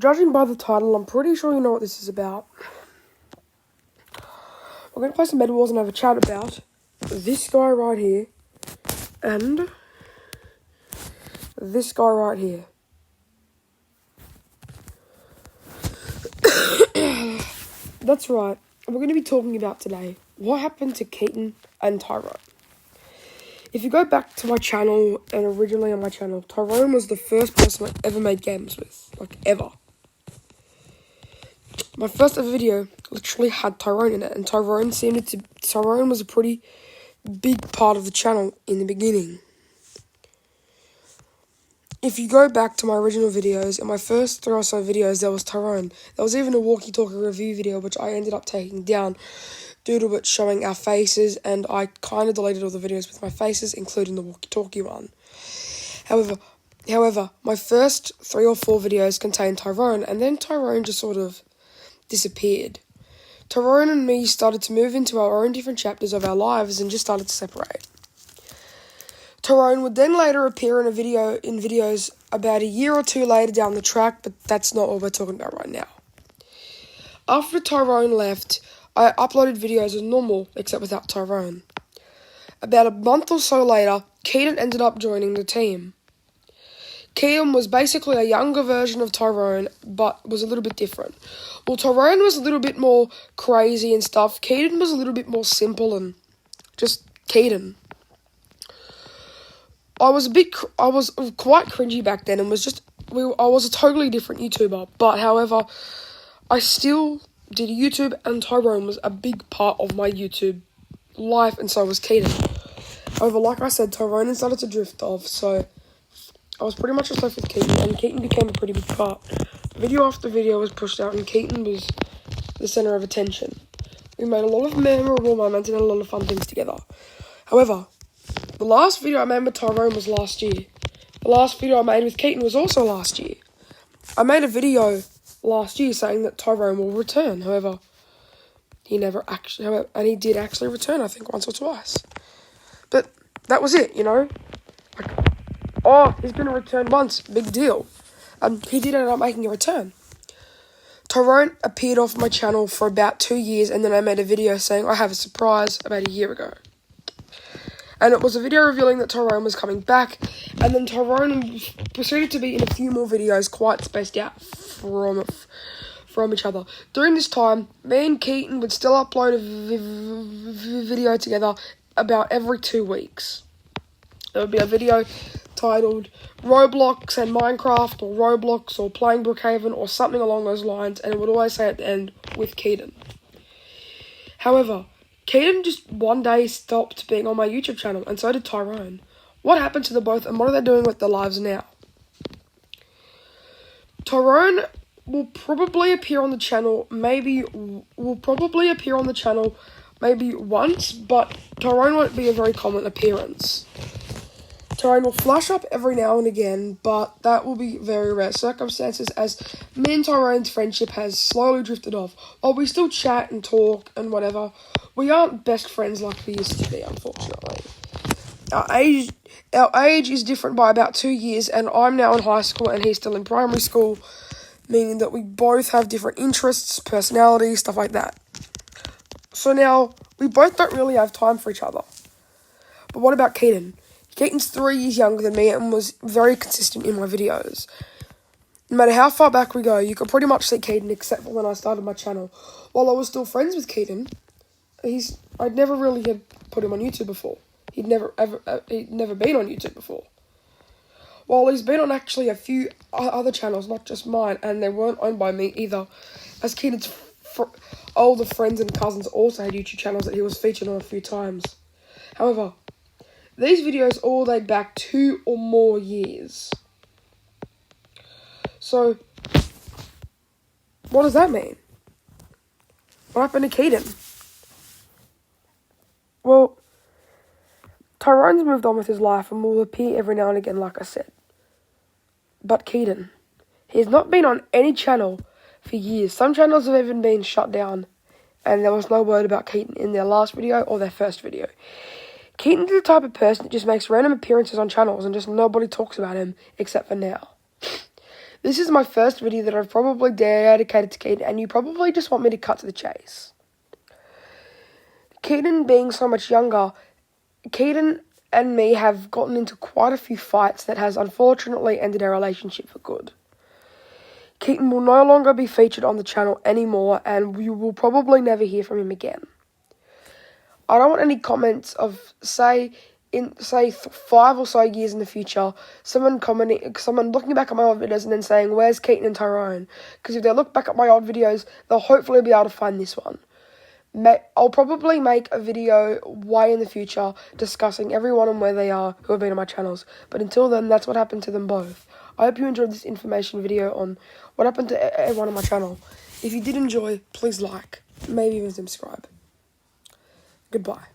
judging by the title, I'm pretty sure you know what this is about. We're going to play some Bed Wars and have a chat about this guy right here and this guy right here. That's right. We're going to be talking about today what happened to Keaton and Tyrone. If you go back to my channel, and originally on my channel, Tyrone was the first person I ever made games with. Like, ever. My first ever video literally had Tyrone in it, and Tyrone was a pretty big part of the channel in the beginning. If you go back to my original videos, in my first 3 or so videos, there was Tyrone. There was even a walkie-talkie review video, which I ended up taking down due to it showing our faces, and I kind of deleted all the videos with my faces, including the walkie-talkie one. However, my first 3 or 4 videos contained Tyrone, and then Tyrone just sort of disappeared. Tyrone and me started to move into our own different chapters of our lives and just started to separate. Tyrone would then later appear in videos about a year or 2 later down the track, but that's not what we're talking about right now. After Tyrone left, I uploaded videos as normal, except without Tyrone. About a month or so later, Keaton ended up joining the team. Keaton was basically a younger version of Tyrone, but was a little bit different. While Tyrone was a little bit more crazy and stuff, Keaton was a little bit more simple and just Keaton. I was quite cringy back then and I was a totally different YouTuber, but however, I still did YouTube, and Tyrone was a big part of my YouTube life, and so was Keaton. However, like I said, Tyrone started to drift off, so I was pretty much just left with Keaton, and Keaton became a pretty big part. Video after video was pushed out, and Keaton was the centre of attention. We made a lot of memorable moments and a lot of fun things together. However, the last video I made with Tyrone was last year. The last video I made with Keaton was also last year. I made a video last year saying that Tyrone will return. However, he did actually return, I think, once or twice. But that was it, you know? He's going to return once. Big deal. He did end up making a return. Tyrone appeared off my channel for about 2 years, and then I made a video saying I have a surprise about a year ago. And it was a video revealing that Tyrone was coming back, and then Tyrone proceeded to be in a few more videos quite spaced out from each other. During this time, me and Keaton would still upload a video together about every 2 weeks. There would be a video titled Roblox and Minecraft, or Roblox, or playing Brookhaven, or something along those lines, and it would always say at the end, with Keaton. However, Keaton just one day stopped being on my YouTube channel, and so did Tyrone. What happened to the both, and what are they doing with their lives now? Tyrone will probably appear on the channel maybe once, but Tyrone won't be a very common appearance. Tyrone will flash up every now and again, but that will be very rare circumstances, as me and Tyrone's friendship has slowly drifted off. While we still chat and talk and whatever, we aren't best friends like we used to be, unfortunately. Our age is different by about 2 years, and I'm now in high school and he's still in primary school, meaning that we both have different interests, personalities, stuff like that. So now, we both don't really have time for each other. But what about Keaton? Keaton's 3 years younger than me and was very consistent in my videos. No matter how far back we go, you could pretty much see Keaton except for when I started my channel. While I was still friends with Keaton, I'd never really had put him on YouTube before. He'd never been on YouTube before. While he's been on actually a few other channels, not just mine, and they weren't owned by me either, as Keaton's older friends and cousins also had YouTube channels that he was featured on a few times. However, these videos all date back 2 or more years. So, what does that mean? What happened to Keaton? Well, Tyrone's moved on with his life and will appear every now and again, like I said. But Keaton, he has not been on any channel for years. Some channels have even been shut down, and there was no word about Keaton in their last video or their first video. Keaton's the type of person that just makes random appearances on channels and just nobody talks about him except for now. This is my first video that I've probably dedicated to Keaton, and you probably just want me to cut to the chase. Keaton being so much younger, Keaton and me have gotten into quite a few fights that has unfortunately ended our relationship for good. Keaton will no longer be featured on the channel anymore, and you will probably never hear from him again. I don't want any comments of, say 5 or so years in the future, someone looking back at my old videos and then saying, "Where's Keaton and Tyrone?" Because if they look back at my old videos, they'll hopefully be able to find this one. I'll probably make a video way in the future discussing everyone and where they are who have been on my channels. But until then, that's what happened to them both. I hope you enjoyed this information video on what happened to everyone on my channel. If you did enjoy, please like, maybe even subscribe. Goodbye.